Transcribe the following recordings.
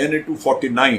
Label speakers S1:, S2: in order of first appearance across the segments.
S1: NA-249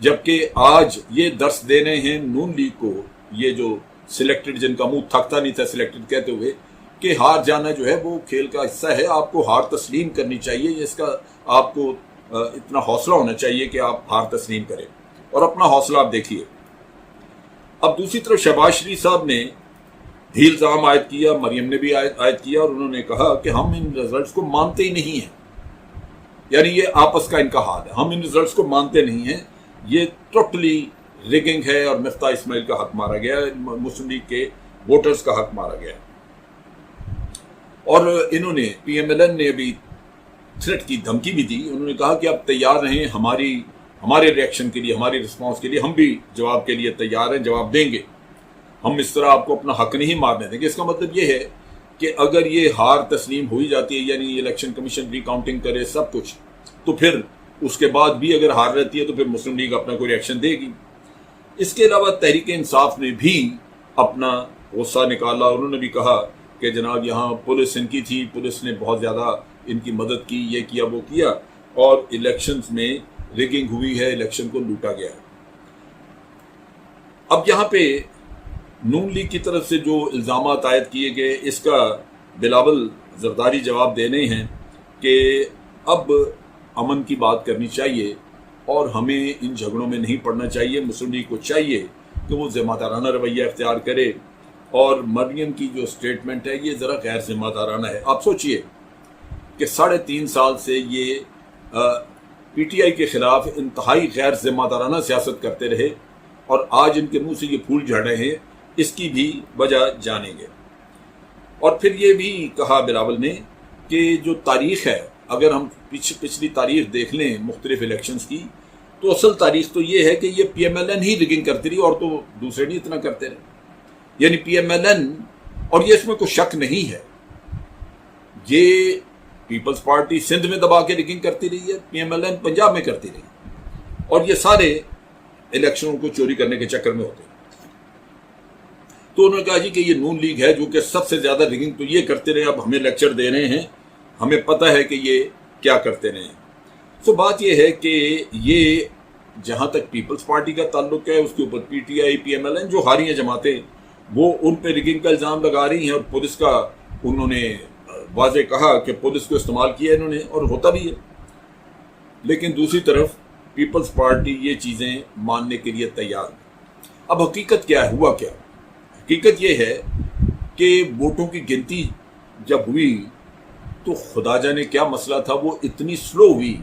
S1: جبکہ آج یہ درس دینے ہیں نون لیگ کو، یہ جو سلیکٹڈ، جن کا منہ تھکتا نہیں تھا سلیکٹڈ کہتے ہوئے، کہ ہار جانا جو ہے وہ کھیل کا حصہ ہے، آپ کو ہار تسلیم کرنی چاہیے، اس کا آپ کو اتنا حوصلہ ہونا چاہیے کہ آپ ہار تسلیم کریں، اور اپنا حوصلہ آپ دیکھیے۔ اب دوسری طرف شہباز شریف صاحب نے بھی الزام عائد کیا، مریم نے بھی عائد کیا، اور انہوں نے کہا کہ ہم ان رزلٹس کو مانتے ہی نہیں ہیں، یعنی یہ آپس کا ان کا حال ہے، ہم ان رزلٹس کو مانتے نہیں ہیں، یہ ٹوٹلی ریگنگ ہے، اور مفتاح اسماعیل کا حق مارا گیا، مسلم لیگ کے ووٹرز کا حق مارا گیا۔ اور انہوں نے پی ایم ایل این نے ابھی تھریٹ کی دھمکی بھی دی، انہوں نے کہا کہ آپ تیار رہیں ہمارے ریئیکشن کے لیے، ہماری رسپانس کے لیے، ہم بھی جواب کے لیے تیار ہیں، جواب دیں گے، ہم اس طرح آپ کو اپنا حق نہیں مارنے دیں گے۔ اس کا مطلب یہ ہے کہ اگر یہ ہار تسلیم ہوئی جاتی ہے، یعنی الیکشن کمیشن ری کاؤنٹنگ کرے سب کچھ، تو پھر اس کے بعد بھی اگر ہار رہتی ہے تو پھر مسلم لیگ اپنا کوئی ریئیکشن دے گی۔ اس کے علاوہ تحریک انصاف نے بھی اپنا غصہ نکالا، انہوں نے بھی کہا کہ جناب یہاں پولیس ان کی تھی، پولیس نے بہت زیادہ ان کی مدد کی، یہ کیا وہ کیا، اور الیکشنز میں ریگنگ ہوئی ہے، الیکشن کو لوٹا گیا ہے۔ اب یہاں پہ نون لیگ کی طرف سے جو الزامات عائد کیے گئے، اس کا بلاول زرداری جواب دینے ہیں کہ اب امن کی بات کرنی چاہیے اور ہمیں ان جھگڑوں میں نہیں پڑنا چاہیے، مسلم لیگ کو چاہیے کہ وہ ذمہ دارانہ رویہ اختیار کرے، اور مریم کی جو سٹیٹمنٹ ہے یہ ذرا غیر ذمہ دارانہ ہے۔ آپ سوچئے کہ 3.5 سال سے یہ پی ٹی آئی کے خلاف انتہائی غیر ذمہ دارانہ سیاست کرتے رہے، اور آج ان کے منہ سے یہ پھول جھڑ رہے ہیں، اس کی بھی وجہ جانیں گے۔ اور پھر یہ بھی کہا بلاول نے کہ جو تاریخ ہے، اگر ہم پچھلی تاریخ دیکھ لیں مختلف الیکشنز کی، تو اصل تاریخ تو یہ ہے کہ یہ پی ایم ایل این ہی ریگنگ کرتی رہی، اور تو دوسرے نہیں اتنا کرتے رہے، یعنی پی ایم ایل این، اور یہ اس میں کوئی شک نہیں ہے، یہ پیپلز پارٹی سندھ میں دبا کے ریگنگ کرتی رہی ہے، P M L N Punjab میں کرتی رہی، اور یہ سارے الیکشنوں کو چوری کرنے کے چکر میں ہوتے ہیں۔ تو انہوں نے کہا جی کہ یہ نون لیگ ہے جو کہ سب سے زیادہ ریگنگ تو یہ کرتے رہے، اب ہمیں لیکچر دے رہے ہیں، ہمیں پتہ ہے کہ یہ کیا کرتے رہے ہیں۔ تو بات یہ ہے کہ یہ جہاں تک پیپلز پارٹی کا تعلق ہے، اس کے اوپر P T I, P M L N جو ہاری ہیں جماعتیں، وہ ان پہ ریگنگ کا الزام لگا رہی ہیں، اور پولیس کا انہوں نے واضح کہا کہ پولیس کو استعمال کیا انہوں نے، اور ہوتا بھی ہے۔ لیکن دوسری طرف پیپلز پارٹی یہ چیزیں ماننے کے لیے تیار ہے۔ اب حقیقت کیا ہے، ہوا کیا؟ حقیقت یہ ہے کہ ووٹوں کی گنتی جب ہوئی تو خدا جانے کیا مسئلہ تھا، وہ اتنی سلو ہوئی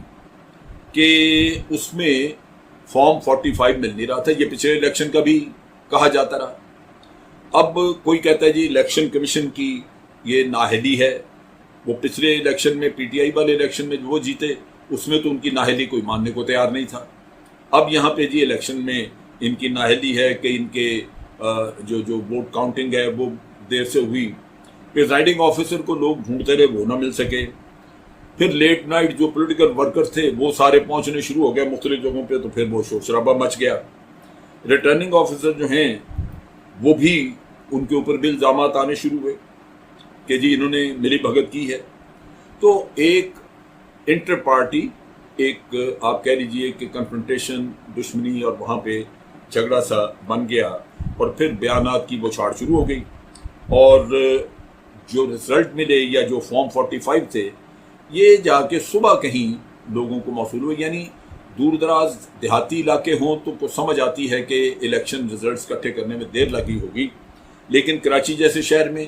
S1: کہ اس میں فارم 45 مل نہیں رہا تھا۔ یہ پچھلے الیکشن کا بھی کہا جاتا رہا۔ اب کوئی کہتا ہے جی الیکشن کمیشن کی یہ نااہلی ہے، وہ پچھلے الیکشن میں پی ٹی آئی والے الیکشن میں وہ جیتے، اس میں تو ان کی نااہلی کوئی ماننے کو تیار نہیں تھا۔ اب یہاں پہ جی الیکشن میں ان کی نااہلی ہے کہ ان کے جو ووٹ کاؤنٹنگ ہے وہ دیر سے ہوئی، پریزائڈنگ آفیسر کو لوگ ڈھونڈتے رہے، وہ نہ مل سکے، پھر لیٹ نائٹ جو پولیٹیکل ورکر تھے وہ سارے پہنچنے شروع ہو گئے مختلف جگہوں پہ، تو پھر وہ شور شرابہ مچ گیا۔ ریٹرننگ آفیسر جو ہیں وہ بھی ان کے اوپر بھی الزامات آنے شروع ہوئے کہ جی انہوں نے ملی بھگت کی ہے۔ تو ایک انٹر پارٹی، ایک آپ کہہ لیجئے کہ کنفرنٹیشن، دشمنی، اور وہاں پہ جھگڑا سا بن گیا، اور پھر بیانات کی بوچھاڑ شروع ہو گئی، اور جو رزلٹ ملے یا جو فارم 45 تھے یہ جا کے صبح کہیں لوگوں کو موصول ہوئے، یعنی دور دراز دیہاتی علاقے ہوں تو سمجھ آتی ہے کہ الیکشن رزلٹس اکٹھے کرنے میں دیر لگی ہوگی، لیکن کراچی جیسے شہر میں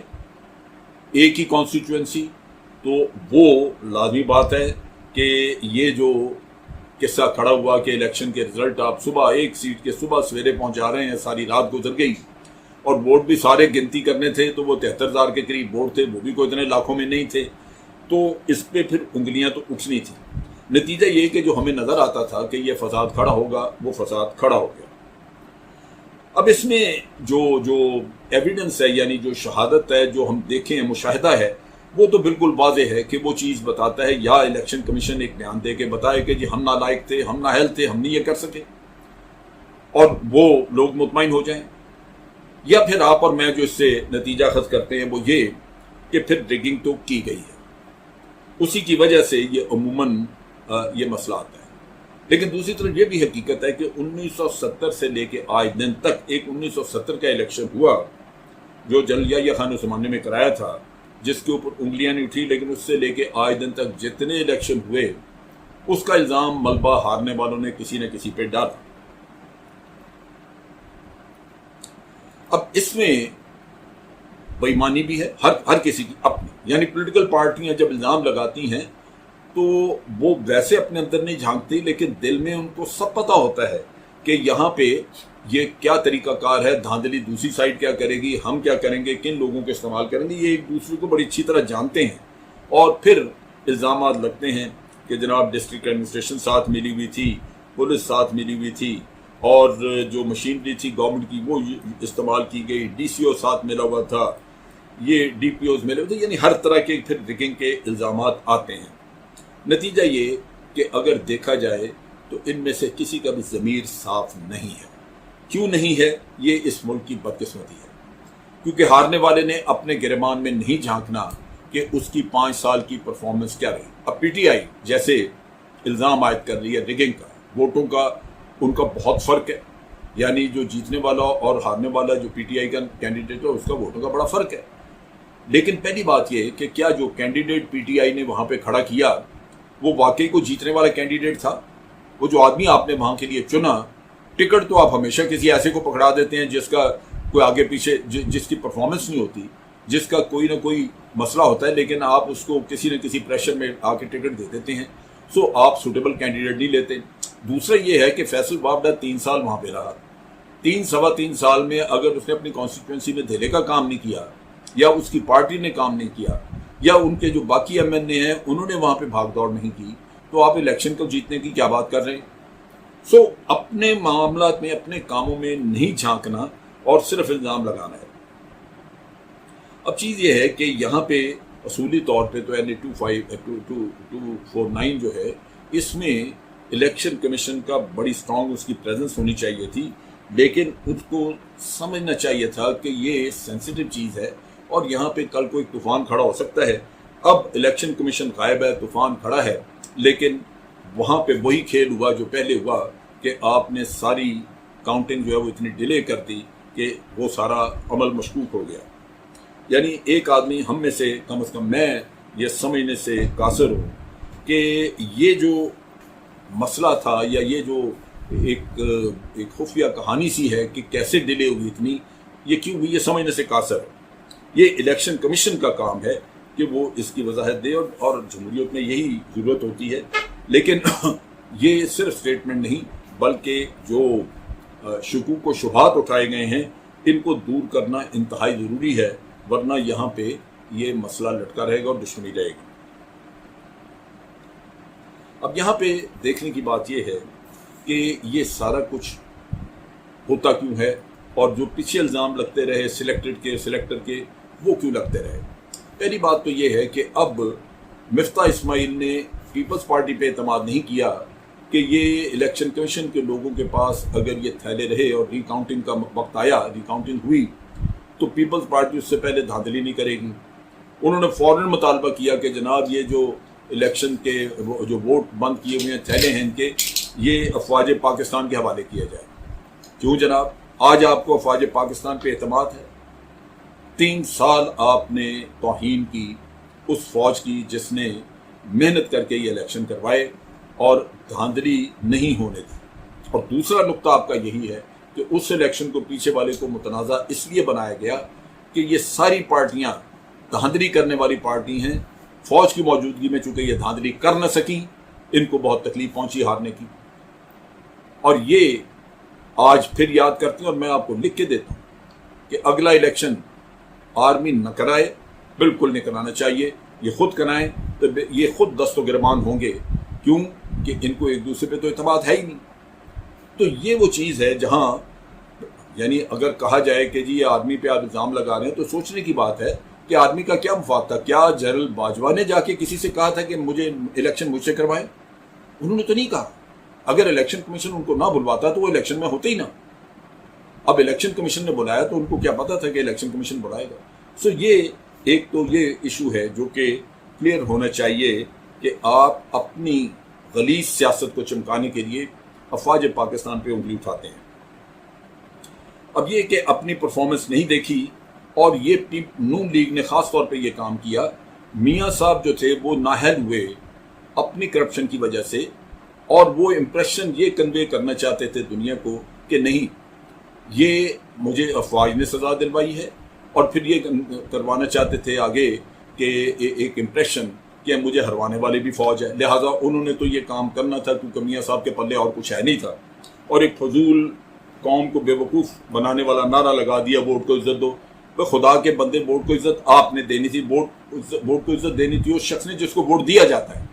S1: ایک ہی کانسٹیچوئنسی، تو وہ لازمی بات ہے کہ یہ جو قصہ کھڑا ہوا کہ الیکشن کے رزلٹ آپ صبح ایک سیٹ کے صبح سویرے پہنچا رہے ہیں، ساری رات گزر گئی، اور ووٹ بھی سارے گنتی کرنے تھے تو وہ 73,000 کے قریب ووٹ تھے، وہ بھی کوئی اتنے لاکھوں میں نہیں تھے، تو اس پہ پھر انگلیاں تو اٹھنی تھیں۔ نتیجہ یہ کہ جو ہمیں نظر آتا تھا کہ یہ فساد کھڑا ہوگا، وہ فساد کھڑا ہو گیا۔ اب اس میں جو ایویڈنس ہے، یعنی جو شہادت ہے، جو ہم دیکھیں مشاہدہ ہے، وہ تو بالکل واضح ہے کہ وہ چیز بتاتا ہے، یا الیکشن کمیشن ایک بیان دے کے بتائے کہ جی ہم نالائق تھے، ہم نااہل تھے، ہم نہیں یہ کر سکے، اور وہ لوگ مطمئن ہو جائیں، یا پھر آپ اور میں جو اس سے نتیجہ خود کرتے ہیں وہ یہ کہ پھر ریگنگ تو کی گئی ہے، اسی کی وجہ سے یہ عموماً یہ مسئلہ آتا ہے۔ لیکن دوسری طرف یہ بھی حقیقت ہے کہ 1970 سے لے کے آج دن تک ایک 1970 کا الیکشن ہوا جو جنرل یحییٰ خان اس زمانے میں کرایا تھا، جس کے اوپر انگلیاں نہیں اٹھی، لیکن اس سے لے کے آج دن تک جتنے الیکشن ہوئے اس کا الزام ملبہ ہارنے والوں نے کسی نہ کسی پہ ڈالا۔ اب اس میں بے ایمانی بھی ہے ہر کسی کی اپنی، یعنی پولیٹیکل پارٹیاں جب الزام لگاتی ہیں تو وہ ویسے اپنے اندر نہیں جھانکتی، لیکن دل میں ان کو سب پتہ ہوتا ہے کہ یہاں پہ یہ کیا طریقہ کار ہے، دھاندلی دوسری سائڈ کیا کرے گی، ہم کیا کریں گے، کن لوگوں کو استعمال کریں گے، یہ ایک دوسرے کو بڑی اچھی طرح جانتے ہیں۔ اور پھر الزامات لگتے ہیں کہ جناب ڈسٹرکٹ ایڈمنسٹریشن ساتھ ملی ہوئی تھی، پولیس ساتھ ملی ہوئی تھی، اور جو مشینری تھی گورنمنٹ کی وہ استعمال کی گئی، ڈی سی او ساتھ ملا ہوا تھا، یہ ڈی پی اوز ملے ہوئے تھے، یعنی ہر طرح کے پھر ریگنگ کے الزامات آتے ہیں۔ نتیجہ یہ کہ اگر دیکھا جائے تو ان میں سے کسی کا بھی ضمیر صاف نہیں ہے۔ کیوں نہیں ہے؟ یہ اس ملک کی بدقسمتی ہے، کیونکہ ہارنے والے نے اپنے گریبان میں نہیں جھانکنا کہ اس کی 5 سال کی پرفارمنس کیا رہی۔ اب پی ٹی آئی جیسے الزام عائد کر رہی ہے ریگنگ کا، ووٹوں کا ان کا بہت فرق ہے، یعنی جو جیتنے والا اور ہارنے والا جو پی ٹی آئی کا کینڈیڈیٹ ہے اس کا ووٹوں کا بڑا فرق ہے۔ لیکن پہلی بات یہ کہ کیا جو کینڈیڈیٹ پی ٹی آئی نے وہاں پہ کھڑا کیا وہ واقعی کو جیتنے والا کینڈیڈیٹ تھا؟ وہ جو آدمی آپ نے وہاں کے لیے چنا، ٹکٹ تو آپ ہمیشہ کسی ایسے کو پکڑا دیتے ہیں جس کا کوئی آگے پیچھے جس کی پرفارمنس نہیں ہوتی، جس کا کوئی نہ کوئی مسئلہ ہوتا ہے، لیکن آپ اس کو کسی نہ کسی پریشر میں آ کے ٹکٹ دے دیتے ہیں، سو آپ سوٹیبل کینڈیڈیٹ نہیں لیتے۔ دوسرا یہ ہے کہ فیصل وابڈہ 3 سال وہاں پہ رہا، 3 سال میں اگر اس نے اپنی کانسٹیٹوئنسی میں دھیلے کا کام نہیں کیا، یا اس کی پارٹی نے کام نہیں کیا، یا ان کے جو باقی ایم این اے ہیں انہوں نے وہاں پہ بھاگ دوڑ نہیں کی، تو آپ الیکشن کو جیتنے کی کیا بات کر رہے ہیں؟ سو اپنے معاملات میں اپنے کاموں میں نہیں جھانکنا اور صرف الزام لگانا ہے۔ اب چیز یہ ہے کہ یہاں پہ اصولی طور پہ تو NA 249 جو ہے اس میں الیکشن کمیشن کا بڑی سٹرانگ اس کی پریزنس ہونی چاہیے تھی، لیکن اس کو سمجھنا چاہیے تھا کہ یہ سینسیٹیو چیز ہے اور یہاں پہ کل کوئی طوفان کھڑا ہو سکتا ہے۔ اب الیکشن کمیشن غائب ہے، طوفان کھڑا ہے، لیکن وہاں پہ وہی کھیل ہوا جو پہلے ہوا کہ آپ نے ساری کاؤنٹنگ جو ہے وہ اتنی ڈیلے کر دی کہ وہ سارا عمل مشکوک ہو گیا۔ یعنی ایک آدمی ہم میں سے کم از کم میں یہ سمجھنے سے قاصر ہوں کہ یہ جو مسئلہ تھا یا یہ جو ایک خفیہ کہانی سی ہے کہ کیسے ڈیلے ہوئی اتنی، یہ کیوں ہوئی، یہ سمجھنے سے قاصر ہے۔ یہ الیکشن کمیشن کا کام ہے کہ وہ اس کی وضاحت دے، اور جمہوریت میں یہی ضرورت ہوتی ہے۔ لیکن یہ صرف سٹیٹمنٹ نہیں بلکہ جو شکوک و شبہات اٹھائے گئے ہیں ان کو دور کرنا انتہائی ضروری ہے، ورنہ یہاں پہ یہ مسئلہ لٹکا رہے گا اور دشمنی رہے گی۔ اب یہاں پہ دیکھنے کی بات یہ ہے کہ یہ سارا کچھ ہوتا کیوں ہے، اور جو پیچھے الزام لگتے رہے سلیکٹر کے وہ کیوں لگتے رہے۔ پہلی بات تو یہ ہے کہ اب مفتاح اسماعیل نے پیپلز پارٹی پہ اعتماد نہیں کیا کہ یہ الیکشن کمیشن کے لوگوں کے پاس اگر یہ تھیلے رہے اور ری کاؤنٹنگ کا وقت آیا، ری کاؤنٹنگ ہوئی، تو پیپلز پارٹی اس سے پہلے دھاندلی نہیں کرے گی۔ انہوں نے فوراً مطالبہ کیا کہ جناب یہ جو الیکشن کے جو ووٹ بند کیے ہوئے ہیں تھیلے ہیں ان کے، یہ افواج پاکستان کے حوالے کیا جائے۔ کیوں جناب؟ آج آپ کو افواج پاکستان پہ اعتماد ہے؟ 3 سال آپ نے توہین کی اس فوج کی جس نے محنت کر کے یہ الیکشن کروائے اور دھاندلی نہیں ہونے دی۔ اور دوسرا نقطہ آپ کا یہی ہے کہ اس الیکشن کو پیچھے والے کو متنازع اس لیے بنایا گیا کہ یہ ساری پارٹیاں دھاندلی کرنے والی پارٹی ہیں، فوج کی موجودگی میں چونکہ یہ دھاندلی کر نہ سکیں، ان کو بہت تکلیف پہنچی ہارنے کی۔ اور یہ آج پھر یاد کرتے ہیں، اور میں آپ کو لکھ کے دیتا ہوں کہ اگلا الیکشن آرمی نہ کرائے، بالکل نہیں کرانا چاہیے، یہ خود کرائیں تو یہ خود دست و گریبان ہوں گے۔ کیوں کہ ان کو ایک دوسرے پہ تو اعتماد ہے ہی نہیں۔ تو یہ وہ چیز ہے جہاں یعنی اگر کہا جائے کہ جی یہ آرمی پہ آپ الزام لگا رہے ہیں، تو سوچنے کی بات ہے کہ آرمی کا کیا مفاد تھا؟ کیا جنرل باجوہ نے جا کے کسی سے کہا تھا کہ مجھے الیکشن مجھ سے کروائیں؟ انہوں نے تو نہیں کہا۔ اگر الیکشن کمیشن ان کو نہ بلواتا تو وہ الیکشن میں ہوتے ہی نہ۔ اب الیکشن کمیشن نے بلایا تو ان کو کیا پتا تھا کہ الیکشن کمیشن بلائے گا؟ سو یہ ایک تو یہ ایشو ہے جو کہ کلیئر ہونا چاہیے کہ آپ اپنی غلیظ سیاست کو چمکانے کے لیے افواج پاکستان پہ انگلی اٹھاتے ہیں۔ اب یہ کہ اپنی پرفارمنس نہیں دیکھی، اور یہ نون لیگ نے خاص طور پہ یہ کام کیا، میاں صاحب جو تھے وہ نااہل ہوئے اپنی کرپشن کی وجہ سے، اور وہ امپریشن یہ کنوے کرنا چاہتے تھے دنیا کو کہ نہیں، یہ مجھے افواج نے سزا دلوائی ہے، اور پھر یہ کروانا چاہتے تھے آگے کہ ایک امپریشن کہ مجھے ہروانے والی بھی فوج ہے، لہٰذا انہوں نے تو یہ کام کرنا تھا کیونکہ میاں صاحب کے پلے اور کچھ ہے نہیں تھا، اور ایک فضول قوم کو بے وقوف بنانے والا نعرہ لگا دیا، ووٹ کو عزت دو۔ خدا کے بندے، ووٹ کو عزت آپ نے دینی تھی، ووٹ کو عزت دینی تھی اس شخص نے جس کو ووٹ دیا جاتا ہے،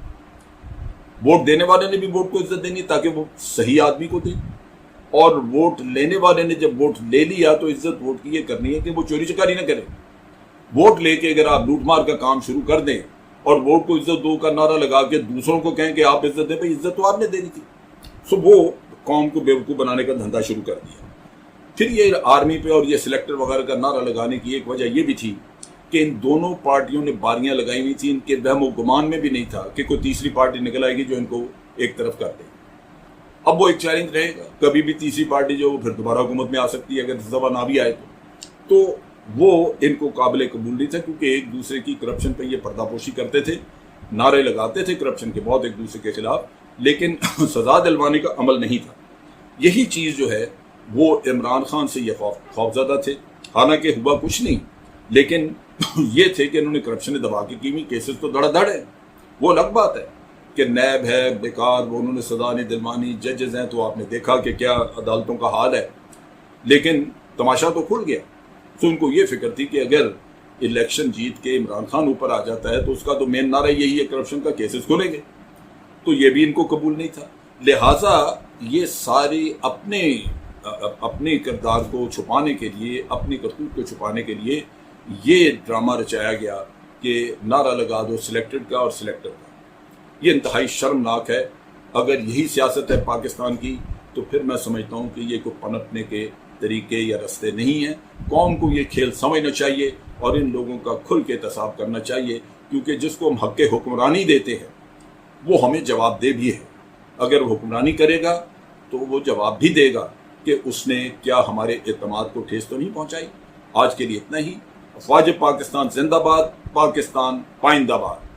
S1: ووٹ دینے والے نے بھی ووٹ کو عزت دینی تاکہ وہ صحیح آدمی کو دے، اور ووٹ لینے والے نے جب ووٹ لے لیا تو عزت ووٹ کی یہ کرنی ہے کہ وہ چوری چکاری نہ کرے۔ ووٹ لے کے اگر آپ لوٹ مار کا کام شروع کر دیں اور ووٹ کو عزت دو کا نعرہ لگا کے دوسروں کو کہیں کہ آپ عزت دیں، بھائی عزت تو آپ نے دینی تھی، سو وہ قوم کو بیوقوف بنانے کا دھندا شروع کر دیا۔ پھر یہ آرمی پہ اور یہ سلیکٹر وغیرہ کا نعرہ لگانے کی ایک وجہ یہ بھی تھی کہ ان دونوں پارٹیوں نے باریاں لگائی ہوئی تھیں، ان کے وہم و گمان میں بھی نہیں تھا کہ کوئی تیسری پارٹی نکل آئے گی جو ان کو ایک طرف کر دے۔ اب وہ ایک چیلنج رہے گا، کبھی بھی تیسری پارٹی جو پھر دوبارہ حکومت میں آ سکتی ہے اگر اس دفعہ نہ بھی آئے تو وہ ان کو قابل قبول نہیں تھا، کیونکہ ایک دوسرے کی کرپشن پہ یہ پردہ پوشی کرتے تھے، نعرے لگاتے تھے کرپشن کے بہت ایک دوسرے کے خلاف، لیکن سزا دلوانے کا عمل نہیں تھا۔ یہی چیز جو ہے وہ عمران خان سے یہ خوفزدہ تھے، حالانکہ ہوا کچھ نہیں، لیکن یہ تھے کہ انہوں نے کرپشن دبا کے کی ہوئی، کیسز تو دڑ دڑ ہے، وہ الگ بات ہے کہ نیب ہے بیکار، وہ انہوں نے سزا نہیں دلوانی، ججز ہیں تو آپ نے دیکھا کہ کیا عدالتوں کا حال ہے، لیکن تماشا تو کھل گیا۔ تو ان کو یہ فکر تھی کہ اگر الیکشن جیت کے عمران خان اوپر آ جاتا ہے تو اس کا تو مین نعرہ یہی ہے کرپشن کا، کیسز کھلیں گے، تو یہ بھی ان کو قبول نہیں تھا، لہٰذا یہ ساری اپنے کردار کو چھپانے کے لیے، اپنی کرتوت کو چھپانے کے لیے یہ ڈرامہ رچایا گیا کہ نعرہ لگا دو سلیکٹڈ کا اور سلیکٹر کا۔ یہ انتہائی شرمناک ہے۔ اگر یہی سیاست ہے پاکستان کی تو پھر میں سمجھتا ہوں کہ یہ کوئی پنپنے کے طریقے یا رستے نہیں ہیں۔ قوم کو یہ کھیل سمجھنا چاہیے اور ان لوگوں کا کھل کے احتساب کرنا چاہیے، کیونکہ جس کو ہم حق حکمرانی دیتے ہیں وہ ہمیں جواب دہ بھی ہے۔ اگر وہ حکمرانی کرے گا تو وہ جواب بھی دے گا کہ اس نے کیا ہمارے اعتماد کو ٹھیس تو نہیں پہنچائی۔ آج کے لیے اتنا ہی۔ افواج پاکستان زندہ باد، پاکستان پائندہ باد۔